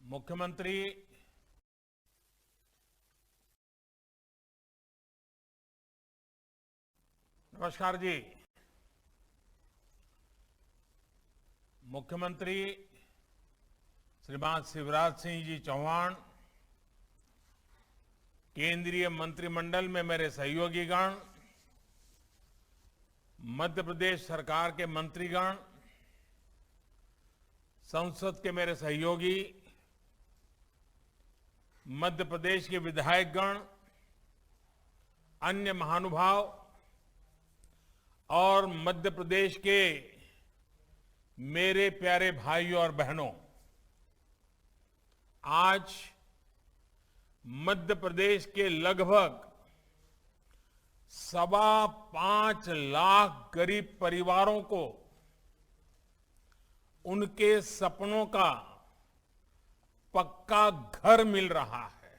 मुख्यमंत्री नमस्कार जी। मुख्यमंत्री श्रीमान शिवराज सिंह जी चौहान, केंद्रीय मंत्रिमंडल में मेरे सहयोगीगण, मध्य प्रदेश सरकार के मंत्रीगण, संसद के मेरे सहयोगी, मध्य प्रदेश के विधायकगण, अन्य महानुभाव और मध्य प्रदेश के मेरे प्यारे भाइयों और बहनों, आज मध्य प्रदेश के लगभग 5.25 लाख गरीब परिवारों को उनके सपनों का पक्का घर मिल रहा है।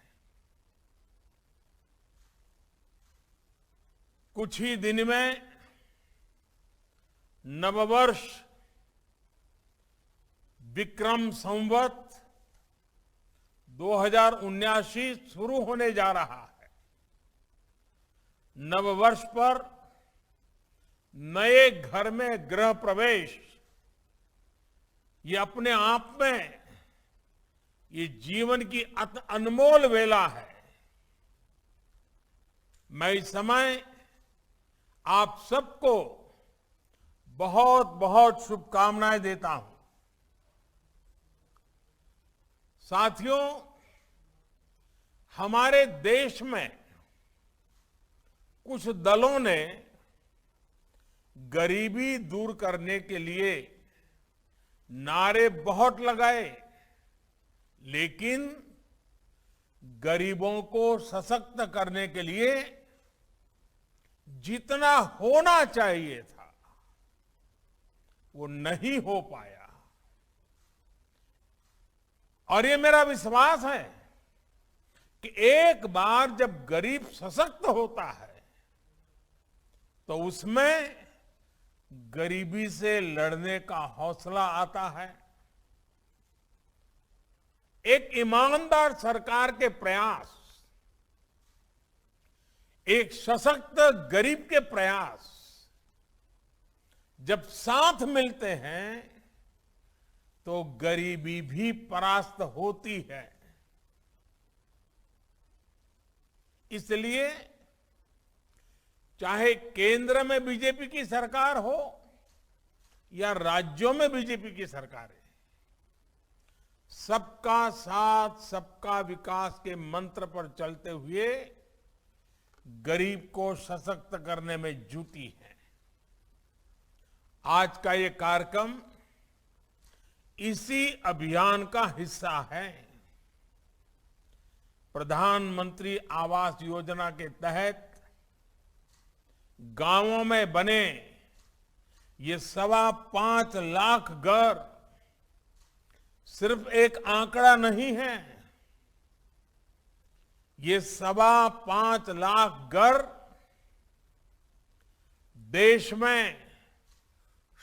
कुछ ही दिन में नववर्ष विक्रम संवत 2079 शुरू होने जा रहा है। नववर्ष पर नए घर में गृह प्रवेश, ये अपने आप में ये जीवन की अनमोल वेला है। मैं इस समय आप सबको बहुत बहुत शुभकामनाएं देता हूं। साथियों, हमारे देश में कुछ दलों ने गरीबी दूर करने के लिए नारे बहुत लगाए, लेकिन गरीबों को सशक्त करने के लिए जितना होना चाहिए था वो नहीं हो पाया। और ये मेरा विश्वास है कि एक बार जब गरीब सशक्त होता है तो उसमें गरीबी से लड़ने का हौसला आता है। एक ईमानदार सरकार के प्रयास, एक सशक्त गरीब के प्रयास जब साथ मिलते हैं तो गरीबी भी परास्त होती है। इसलिए चाहे केंद्र में बीजेपी की सरकार हो या राज्यों में बीजेपी की सरकार है, सबका साथ सबका विकास के मंत्र पर चलते हुए गरीब को सशक्त करने में जुटी है। आज का ये कार्यक्रम इसी अभियान का हिस्सा है। प्रधानमंत्री आवास योजना के तहत गांवों में बने ये 5.25 लाख घर सिर्फ एक आंकड़ा नहीं है। ये 5.25 लाख घर देश में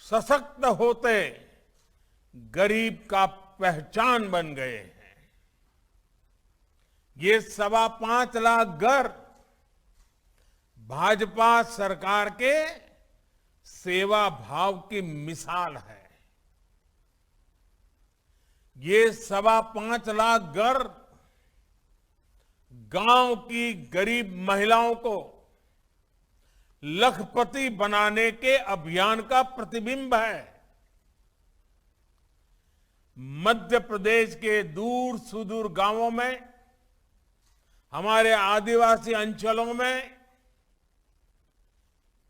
सशक्त होते गरीब का पहचान बन गए हैं। ये 5.25 लाख घर भाजपा सरकार के सेवा भाव की मिसाल है। ये 5.25 लाख घर गांव की गरीब महिलाओं को लखपति बनाने के अभियान का प्रतिबिंब है। मध्य प्रदेश के दूर सुदूर गांवों में, हमारे आदिवासी अंचलों में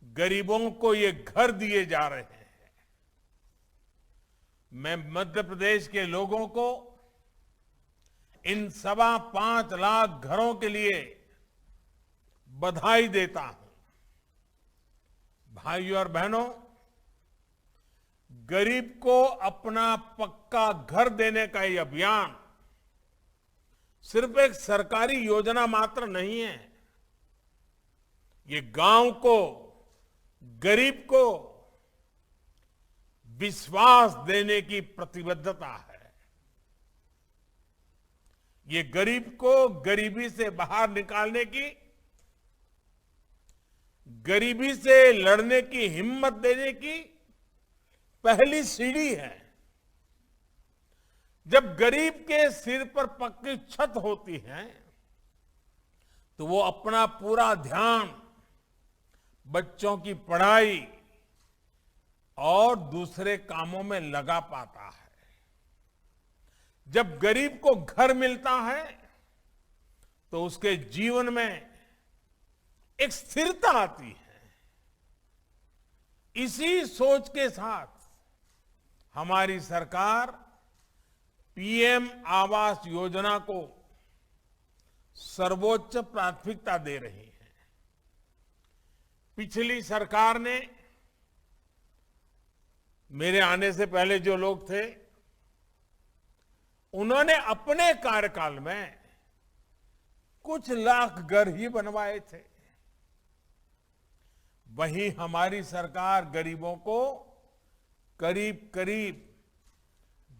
गरीबों को ये घर दिए जा रहे हैं। मैं मध्य प्रदेश के लोगों को इन 5.25 लाख घरों के लिए बधाई देता हूं। भाइयों और बहनों, गरीब को अपना पक्का घर देने का ये अभियान सिर्फ एक सरकारी योजना मात्र नहीं है। ये गांव को, गरीब को विश्वास देने की प्रतिबद्धता है। ये गरीब को गरीबी से बाहर निकालने की, गरीबी से लड़ने की हिम्मत देने की पहली सीढ़ी है। जब गरीब के सिर पर पक्की छत होती है तो वो अपना पूरा ध्यान बच्चों की पढ़ाई और दूसरे कामों में लगा पाता है। जब गरीब को घर मिलता है तो उसके जीवन में एक स्थिरता आती है। इसी सोच के साथ हमारी सरकार पीएम आवास योजना को सर्वोच्च प्राथमिकता दे रही है। पिछली सरकार ने, मेरे आने से पहले जो लोग थे, उन्होंने अपने कार्यकाल में कुछ लाख घर ही बनवाए थे। वहीं हमारी सरकार गरीबों को करीब करीब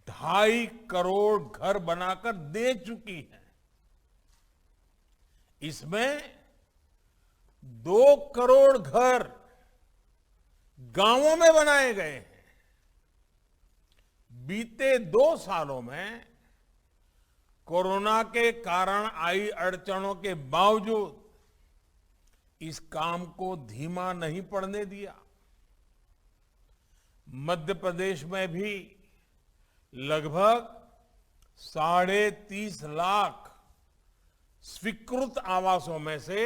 2.5 करोड़ घर बनाकर दे चुकी है। इसमें 2 करोड़ घर गांवों में बनाए गए हैं। बीते 2 सालों में कोरोना के कारण आई अड़चनों के बावजूद इस काम को धीमा नहीं पड़ने दिया। मध्य प्रदेश में भी लगभग 30.5 लाख स्वीकृत आवासों में से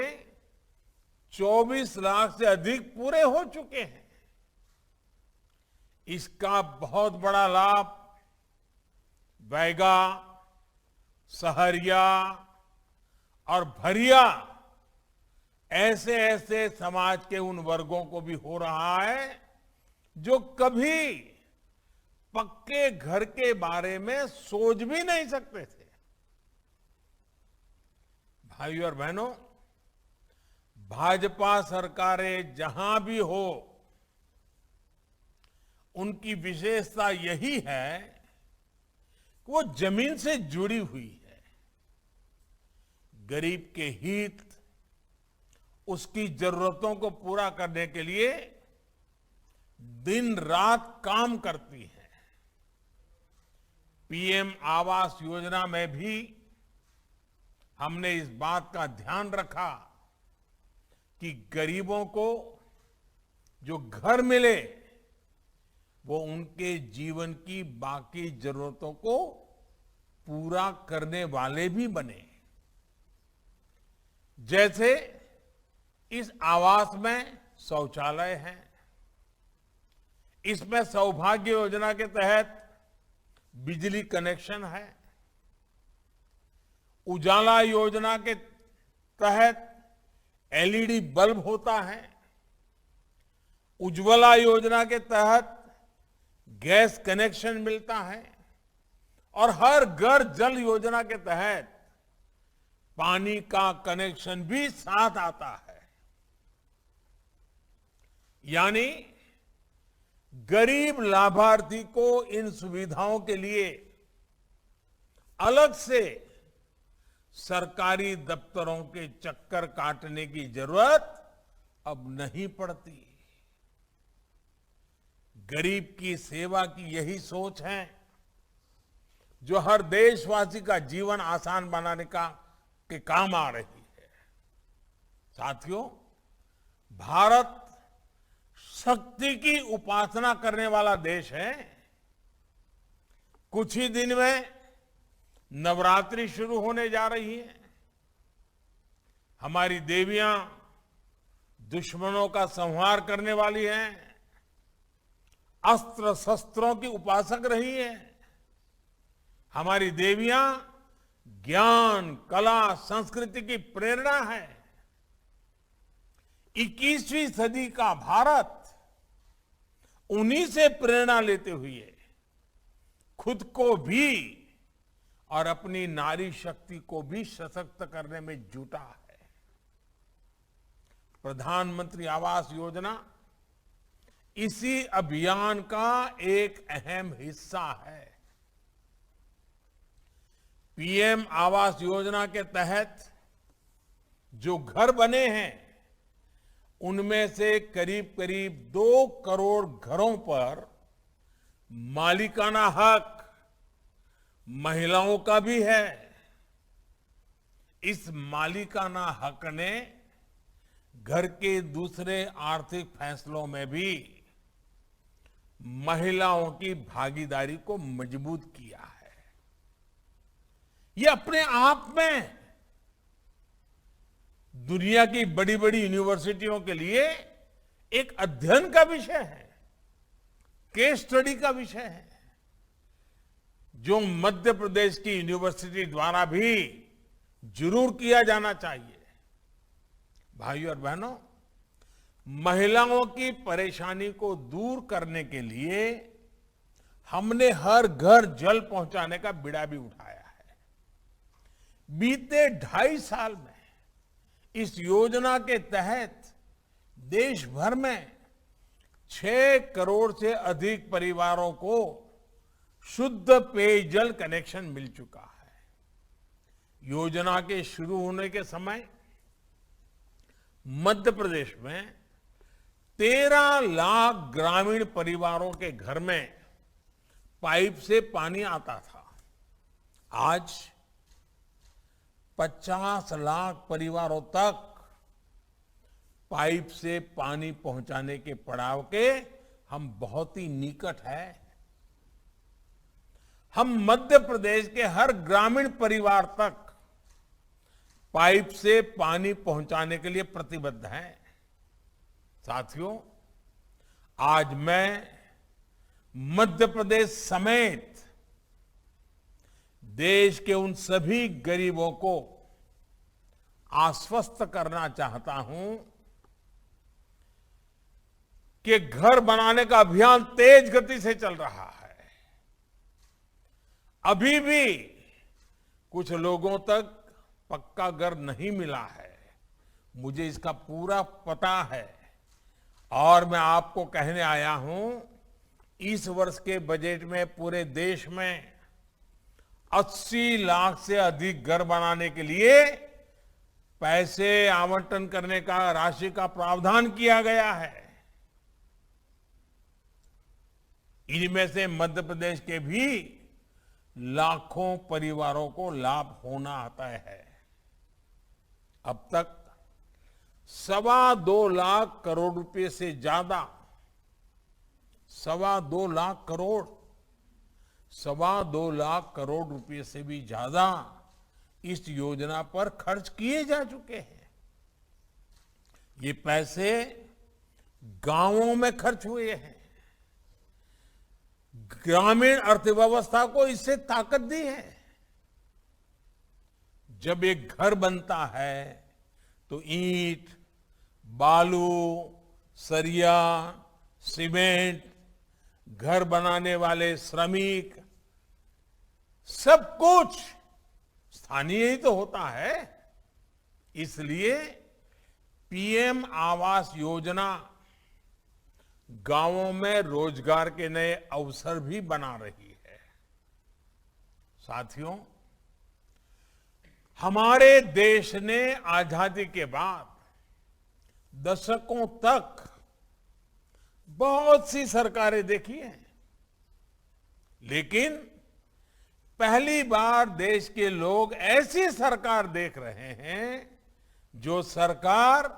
24 लाख से अधिक पूरे हो चुके हैं। इसका बहुत बड़ा लाभ बैगा, सहरिया और भरिया ऐसे ऐसे समाज के उन वर्गों को भी हो रहा है जो कभी पक्के घर के बारे में सोच भी नहीं सकते थे। भाइयों और बहनों, भाजपा सरकारें जहां भी हो, उनकी विशेषता यही है कि वो जमीन से जुड़ी हुई है। गरीब के हित, उसकी जरूरतों को पूरा करने के लिए दिन रात काम करती है। पीएम आवास योजना में भी हमने इस बात का ध्यान रखा कि गरीबों को जो घर मिले वो उनके जीवन की बाकी जरूरतों को पूरा करने वाले भी बने। जैसे इस आवास में शौचालय है, इसमें सौभाग्य योजना के तहत बिजली कनेक्शन है, उजाला योजना के तहत एलईडी बल्ब होता है, उज्ज्वला योजना के तहत गैस कनेक्शन मिलता है और हर घर जल योजना के तहत पानी का कनेक्शन भी साथ आता है। यानी गरीब लाभार्थी को इन सुविधाओं के लिए अलग से सरकारी दफ्तरों के चक्कर काटने की जरूरत अब नहीं पड़ती। गरीब की सेवा की यही सोच है जो हर देशवासी का जीवन आसान बनाने के काम आ रही है। साथियों, भारत शक्ति की उपासना करने वाला देश है। कुछ ही दिन में नवरात्रि शुरू होने जा रही है। हमारी देवियां दुश्मनों का संहार करने वाली हैं, अस्त्र शस्त्रों की उपासक रही है। हमारी देवियां ज्ञान, कला, संस्कृति की प्रेरणा है। 21वीं सदी का भारत उन्हीं से प्रेरणा लेते हुए खुद को भी और अपनी नारी शक्ति को भी सशक्त करने में जुटा है। प्रधानमंत्री आवास योजना इसी अभियान का एक अहम हिस्सा है। पीएम आवास योजना के तहत जो घर बने हैं उनमें से करीब करीब 2 करोड़ घरों पर मालिकाना हक महिलाओं का भी है। इस मालिकाना हक ने घर के दूसरे आर्थिक फैसलों में भी महिलाओं की भागीदारी को मजबूत किया है। ये अपने आप में दुनिया की बड़ी बड़ी यूनिवर्सिटियों के लिए एक अध्ययन का विषय है, केस स्टडी का विषय है, जो मध्य प्रदेश की यूनिवर्सिटी द्वारा भी जरूर किया जाना चाहिए। भाइयों और बहनों, महिलाओं की परेशानी को दूर करने के लिए हमने हर घर जल पहुंचाने का बीड़ा भी उठाया है। बीते 2.5 साल में इस योजना के तहत देश भर में 6 करोड़ से अधिक परिवारों को शुद्ध पेयजल कनेक्शन मिल चुका है। योजना के शुरू होने के समय मध्य प्रदेश में 13 लाख ग्रामीण परिवारों के घर में पाइप से पानी आता था। आज 50 लाख परिवारों तक पाइप से पानी पहुंचाने के पड़ाव के हम बहुत ही निकट हैं। हम मध्य प्रदेश के हर ग्रामीण परिवार तक पाइप से पानी पहुंचाने के लिए प्रतिबद्ध हैं। साथियों, आज मैं मध्य प्रदेश समेत देश के उन सभी गरीबों को आश्वस्त करना चाहता हूं कि घर बनाने का अभियान तेज गति से चल रहा है। अभी भी कुछ लोगों तक पक्का घर नहीं मिला है, मुझे इसका पूरा पता है और मैं आपको कहने आया हूं, इस वर्ष के बजट में पूरे देश में 80 लाख से अधिक घर बनाने के लिए पैसे आवंटन करने का, राशि का प्रावधान किया गया है। इनमें से मध्य प्रदेश के भी लाखों परिवारों को लाभ होना आता है। अब तक 2.25 लाख करोड़ रुपए से ज्यादा, 2.25 लाख करोड़, 2.25 लाख करोड़ रुपए से भी ज्यादा इस योजना पर खर्च किए जा चुके हैं। ये पैसे गांवों में खर्च हुए हैं, ग्रामीण अर्थव्यवस्था को इससे ताकत दी है। जब एक घर बनता है तो ईंट, बालू, सरिया, सीमेंट, घर बनाने वाले श्रमिक, सब कुछ स्थानीय ही तो होता है। इसलिए पीएम आवास योजना गांवों में रोजगार के नए अवसर भी बना रही है। साथियों, हमारे देश ने आजादी के बाद दशकों तक बहुत सी सरकारें देखी हैं, लेकिन पहली बार देश के लोग ऐसी सरकार देख रहे हैं जो सरकार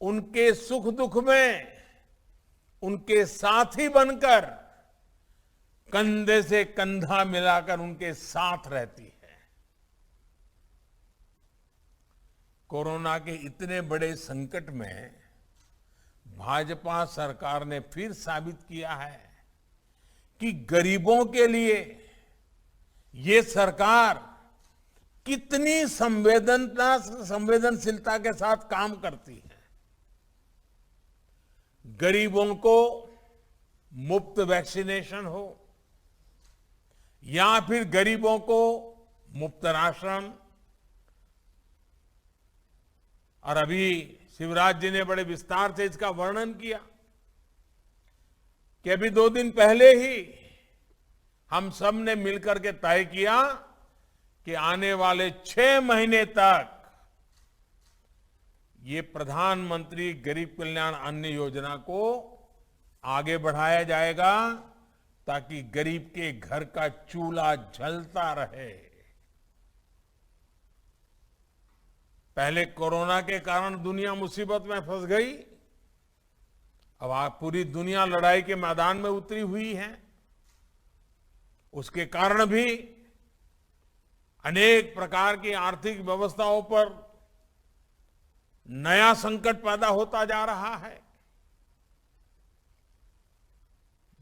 उनके सुख दुख में उनके साथी बनकर, कंधे से कंधा मिलाकर उनके साथ रहती है। कोरोना के इतने बड़े संकट में भाजपा सरकार ने फिर साबित किया है कि गरीबों के लिए ये सरकार कितनी संवेदनशीलता के साथ काम करती है। गरीबों को मुफ्त वैक्सीनेशन हो या फिर गरीबों को मुफ्त राशन, और अभी शिवराज जी ने बड़े विस्तार से इसका वर्णन किया कि अभी 2 दिन पहले ही हम सब ने मिलकर के तय किया कि आने वाले 6 महीने तक ये प्रधानमंत्री गरीब कल्याण अन्न योजना को आगे बढ़ाया जाएगा ताकि गरीब के घर का चूल्हा जलता रहे। पहले कोरोना के कारण दुनिया मुसीबत में फंस गई। अब पूरी दुनिया लड़ाई के मैदान में उतरी हुई है। उसके कारण भी अनेक प्रकार की आर्थिक व्यवस्थाओं पर नया संकट पैदा होता जा रहा है।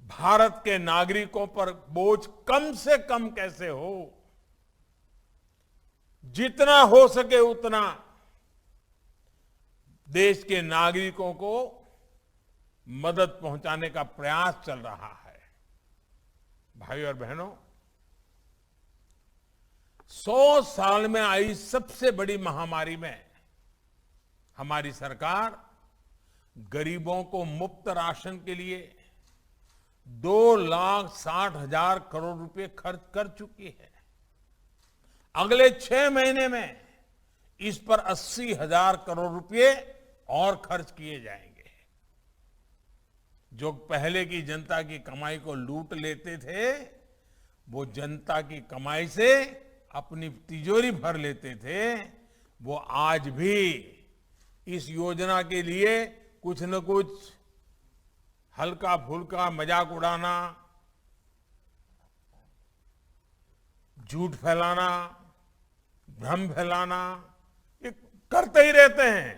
भारत के नागरिकों पर बोझ कम से कम कैसे हो, जितना हो सके उतना देश के नागरिकों को मदद पहुंचाने का प्रयास चल रहा है। भाइयों और बहनों, 100 साल में आई सबसे बड़ी महामारी में हमारी सरकार गरीबों को मुफ्त राशन के लिए 2,60,000 करोड़ रुपए खर्च कर चुकी है। अगले 6 महीने में इस पर 80,000 करोड़ रुपए और खर्च किए जाएंगे। जो पहले की जनता की कमाई को लूट लेते थे, वो जनता की कमाई से अपनी तिजोरी भर लेते थे, वो आज भी इस योजना के लिए कुछ न कुछ हल्का फुल्का मजाक उड़ाना, झूठ फैलाना, भ्रम फैलाना, ये करते ही रहते हैं।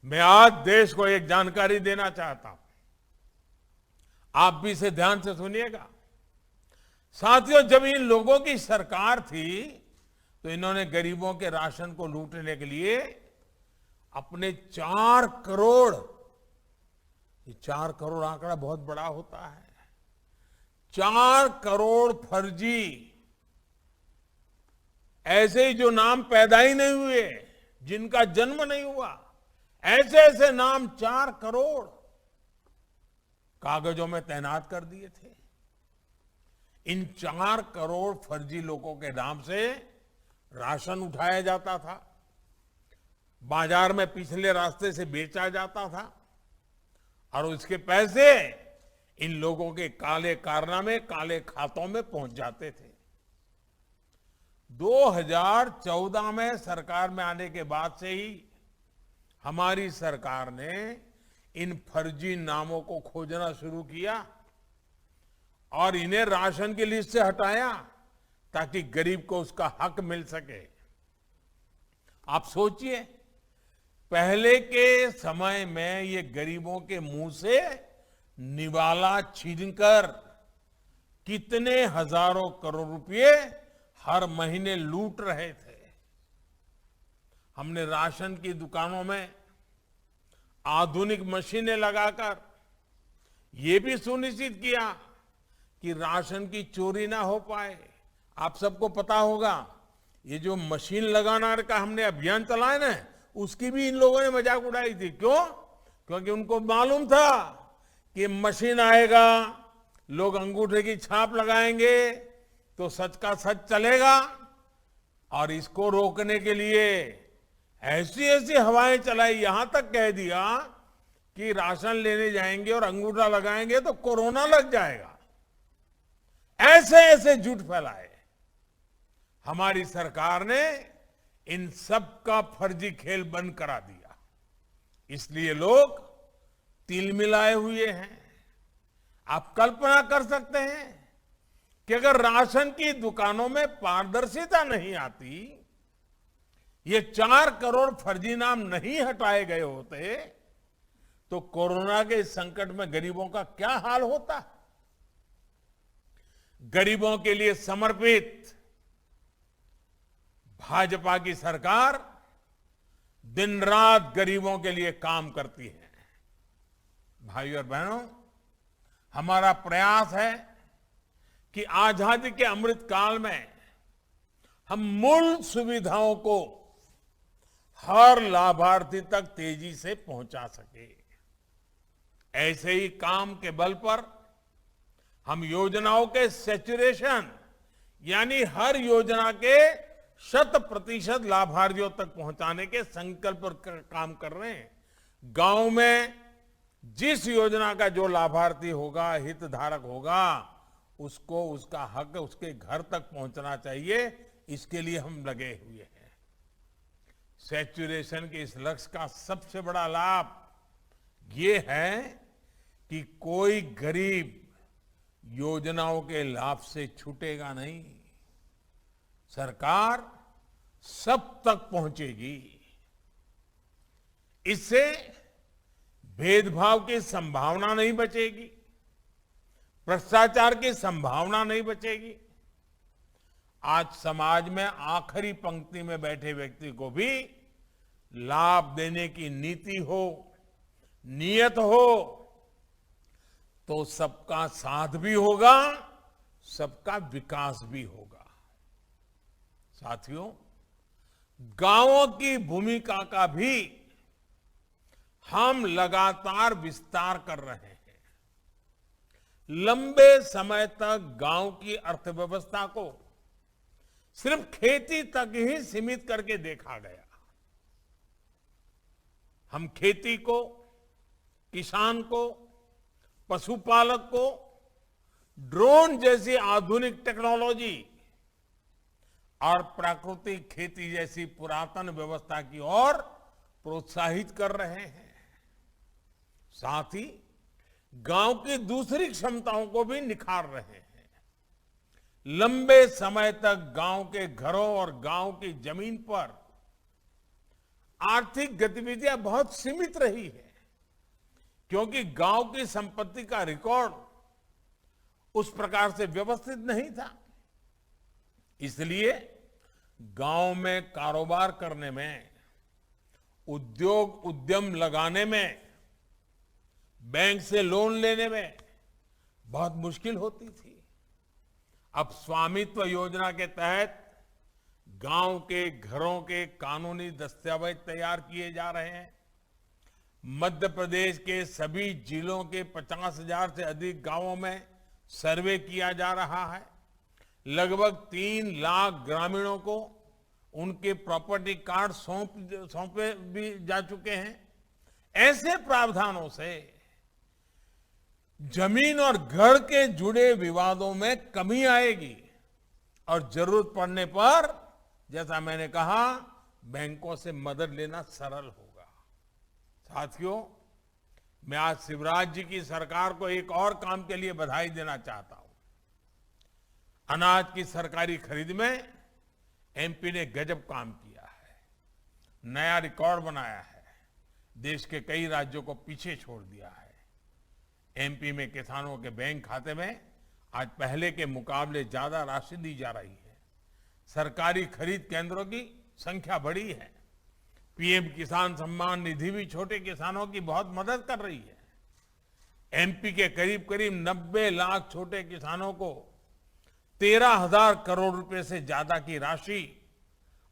मैं आज देश को एक जानकारी देना चाहता हूं, आप भी इसे ध्यान से सुनिएगा। साथियों, जब इन लोगों की सरकार थी तो इन्होंने गरीबों के राशन को लूटने के लिए अपने 4 करोड़, ये 4 करोड़ आंकड़ा बहुत बड़ा होता है, 4 करोड़ फर्जी, ऐसे ही जो नाम पैदा ही नहीं हुए, जिनका जन्म नहीं हुआ, ऐसे ऐसे नाम 4 करोड़ कागजों में तैनात कर दिए थे। इन 4 करोड़ फर्जी लोगों के नाम से राशन उठाया जाता था, बाजार में पिछले रास्ते से बेचा जाता था और उसके पैसे इन लोगों के काले कारनामे, काले खातों में पहुंच जाते थे। 2014 में सरकार में आने के बाद से ही हमारी सरकार ने इन फर्जी नामों को खोजना शुरू किया और इन्हें राशन की लिस्ट से हटाया ताकि गरीब को उसका हक मिल सके। आप सोचिए, पहले के समय में ये गरीबों के मुंह से निवाला छीनकर कितने हजारों करोड़ रुपए हर महीने लूट रहे थे। हमने राशन की दुकानों में आधुनिक मशीनें लगाकर ये भी सुनिश्चित किया कि राशन की चोरी ना हो पाए। आप सबको पता होगा, ये जो मशीन लगाना का हमने अभियान चलाया ना, उसकी भी इन लोगों ने मजाक उड़ाई थी। क्यों? क्योंकि उनको मालूम था कि मशीन आएगा, लोग अंगूठे की छाप लगाएंगे तो सच का सच चलेगा, और इसको रोकने के लिए ऐसी ऐसी हवाएं चलाई, यहां तक कह दिया कि राशन लेने जाएंगे और अंगूठा लगाएंगे तो कोरोना लग जाएगा। ऐसे ऐसे झूठ फैलाए। हमारी सरकार ने इन सब का फर्जी खेल बंद करा दिया। इसलिए लोग तिलमिलाए हुए हैं। आप कल्पना कर सकते हैं कि अगर राशन की दुकानों में पारदर्शिता नहीं आती, ये 4 करोड़ फर्जी नाम नहीं हटाए गए होते, तो कोरोना के इस संकट में गरीबों का क्या हाल होता। गरीबों के लिए समर्पित भाजपा की सरकार दिन रात गरीबों के लिए काम करती है। भाइयों और बहनों, हमारा प्रयास है कि आजादी के अमृत काल में हम मूल सुविधाओं को हर लाभार्थी तक तेजी से पहुंचा सके। ऐसे ही काम के बल पर हम योजनाओं के सैचुरेशन यानी हर योजना के 100% लाभार्थियों तक पहुंचाने के संकल्प पर काम कर रहे हैं। गांव में जिस योजना का जो लाभार्थी होगा, हितधारक होगा, उसको उसका हक उसके घर तक पहुंचना चाहिए। इसके लिए हम लगे हुए हैं। सैचुरेशन के इस लक्ष्य का सबसे बड़ा लाभ ये है कि कोई गरीब योजनाओं के लाभ से छूटेगा नहीं। सरकार सब तक पहुंचेगी। इससे भेदभाव की संभावना नहीं बचेगी, भ्रष्टाचार की संभावना नहीं बचेगी। आज समाज में आखिरी पंक्ति में बैठे व्यक्ति को भी लाभ देने की नीति हो, नियत हो, तो सबका साथ भी होगा, सबका विकास भी होगा। साथियों, गांवों की भूमिका का भी हम लगातार विस्तार कर रहे हैं। लंबे समय तक गांव की अर्थव्यवस्था को सिर्फ खेती तक ही सीमित करके देखा गया। हम खेती को, किसान को, पशुपालक को ड्रोन जैसी आधुनिक टेक्नोलॉजी और प्राकृतिक खेती जैसी पुरातन व्यवस्था की ओर प्रोत्साहित कर रहे हैं। साथ ही गांव की दूसरी क्षमताओं को भी निखार रहे हैं। लंबे समय तक गांव के घरों और गांव की जमीन पर आर्थिक गतिविधियां बहुत सीमित रही है, क्योंकि गांव की संपत्ति का रिकॉर्ड उस प्रकार से व्यवस्थित नहीं था। इसलिए गांव में कारोबार करने में, उद्योग उद्यम लगाने में, बैंक से लोन लेने में बहुत मुश्किल होती थी। अब स्वामित्व योजना के तहत गांव के घरों के कानूनी दस्तावेज तैयार किए जा रहे हैं। मध्य प्रदेश के सभी जिलों के 50,000 से अधिक गांवों में सर्वे किया जा रहा है। लगभग 3 लाख ग्रामीणों को उनके प्रॉपर्टी कार्ड सौंपे भी जा चुके हैं। ऐसे प्रावधानों से जमीन और घर के जुड़े विवादों में कमी आएगी और जरूरत पड़ने पर, जैसा मैंने कहा, बैंकों से मदद लेना सरल होगा। साथियों, मैं आज शिवराज जी की सरकार को एक और काम के लिए बधाई देना चाहता हूं। अनाज की सरकारी खरीद में एमपी ने गजब काम किया है, नया रिकॉर्ड बनाया है, देश के कई राज्यों को पीछे छोड़ दिया है। एमपी में किसानों के बैंक खाते में आज पहले के मुकाबले ज्यादा राशि दी जा रही है। सरकारी खरीद केंद्रों की संख्या बढ़ी है। पीएम किसान सम्मान निधि भी छोटे किसानों की बहुत मदद कर रही है। एमपी के करीब करीब 90 लाख छोटे किसानों को 13,000 करोड़ रुपए से ज्यादा की राशि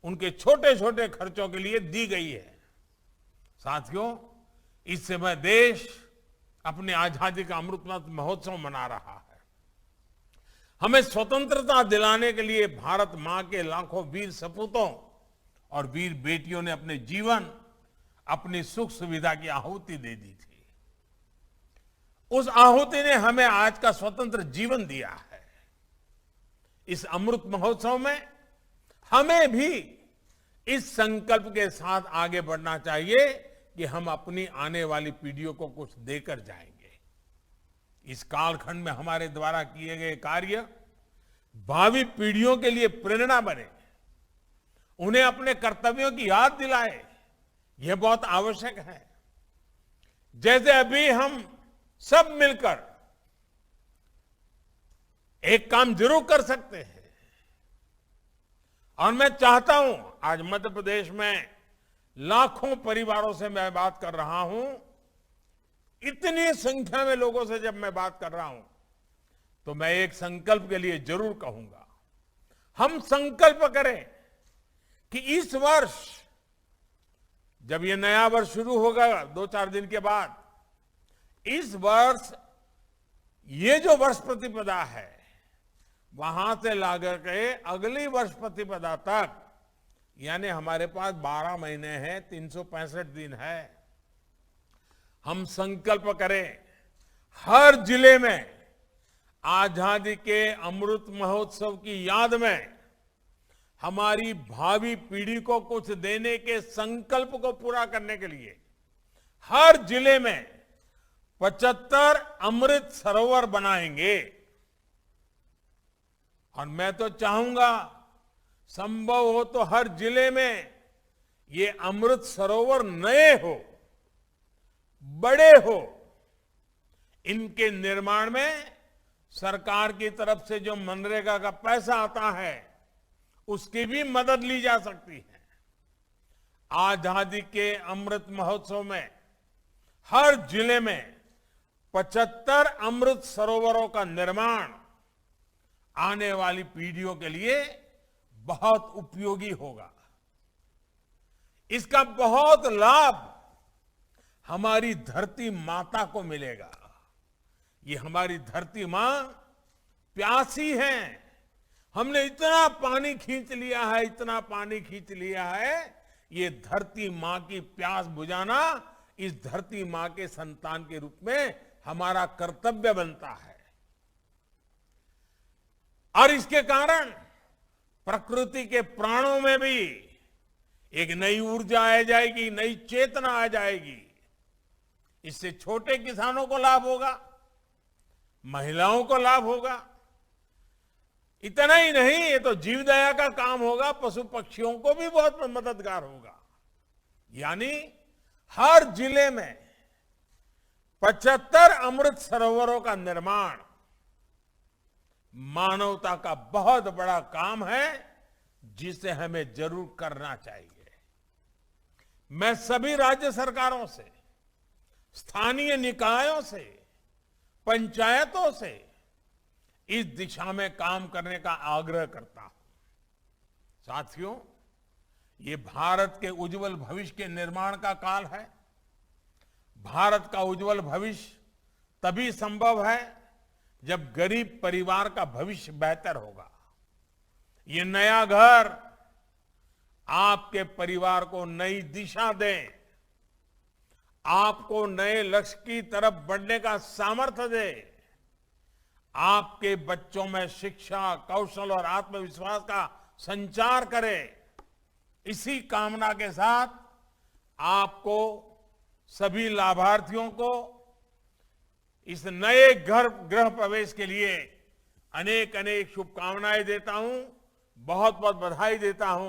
उनके छोटे छोटे खर्चों के लिए दी गई है। साथियों, इस समय देश अपने आजादी का अमृत महोत्सव मना रहा है। हमें स्वतंत्रता दिलाने के लिए भारत मां के लाखों वीर सपूतों और वीर बेटियों ने अपने जीवन, अपनी सुख सुविधा की आहुति दे दी थी। उस आहुति ने हमें आज का स्वतंत्र जीवन दिया है। इस अमृत महोत्सव में हमें भी इस संकल्प के साथ आगे बढ़ना चाहिए कि हम अपनी आने वाली पीढ़ियों को कुछ देकर जाएंगे। इस कालखंड में हमारे द्वारा किए गए कार्य भावी पीढ़ियों के लिए प्रेरणा बने, उन्हें अपने कर्तव्यों की याद दिलाए, यह बहुत आवश्यक है। जैसे अभी हम सब मिलकर एक काम जरूर कर सकते हैं, और मैं चाहता हूं, आज मध्य प्रदेश में लाखों परिवारों से मैं बात कर रहा हूं, इतनी संख्या में लोगों से जब मैं बात कर रहा हूं, तो मैं एक संकल्प के लिए जरूर कहूंगा। हम संकल्प करें कि इस वर्ष, जब ये नया वर्ष शुरू होगा 2-4 दिन के बाद, इस वर्ष ये जो वर्ष प्रतिपदा है वहां से लाकर के अगली वर्ष प्रतिपदा तक, यानी हमारे पास 12 महीने हैं, 365 दिन है, हम संकल्प करें हर जिले में आजादी के अमृत महोत्सव की याद में हमारी भावी पीढ़ी को कुछ देने के संकल्प को पूरा करने के लिए हर जिले में 75 अमृत सरोवर बनाएंगे। और मैं तो चाहूंगा संभव हो तो हर जिले में ये अमृत सरोवर नए हो, बड़े हो। इनके निर्माण में सरकार की तरफ से जो मनरेगा का पैसा आता है उसकी भी मदद ली जा सकती है। आजादी के अमृत महोत्सव में हर जिले में 75 अमृत सरोवरों का निर्माण आने वाली पीढ़ियों के लिए बहुत उपयोगी होगा। इसका बहुत लाभ हमारी धरती माता को मिलेगा। ये हमारी धरती मां प्यासी है। हमने इतना पानी खींच लिया है, इतना पानी खींच लिया है। ये धरती मां की प्यास बुझाना इस धरती मां के संतान के रूप में हमारा कर्तव्य बनता है। और इसके कारण प्रकृति के प्राणों में भी एक नई ऊर्जा आ जाएगी, नई चेतना आ जाएगी। इससे छोटे किसानों को लाभ होगा, महिलाओं को लाभ होगा। इतना ही नहीं, ये तो जीवदया का काम होगा, पशु पक्षियों को भी बहुत मददगार होगा। यानी हर जिले में 75 अमृत सरोवरों का निर्माण मानवता का बहुत बड़ा काम है, जिसे हमें जरूर करना चाहिए। मैं सभी राज्य सरकारों से, स्थानीय निकायों से, पंचायतों से इस दिशा में काम करने का आग्रह करता हूं। साथियों, ये भारत के उज्जवल भविष्य के निर्माण का काल है। भारत का उज्जवल भविष्य तभी संभव है जब गरीब परिवार का भविष्य बेहतर होगा। ये नया घर आपके परिवार को नई दिशा दे, आपको नए लक्ष्य की तरफ बढ़ने का सामर्थ्य दे, आपके बच्चों में शिक्षा, कौशल और आत्मविश्वास का संचार करे। इसी कामना के साथ आपको सभी लाभार्थियों को इस नए गृह प्रवेश के लिए अनेक अनेक शुभकामनाएं देता हूं, बहुत बहुत बधाई देता हूं।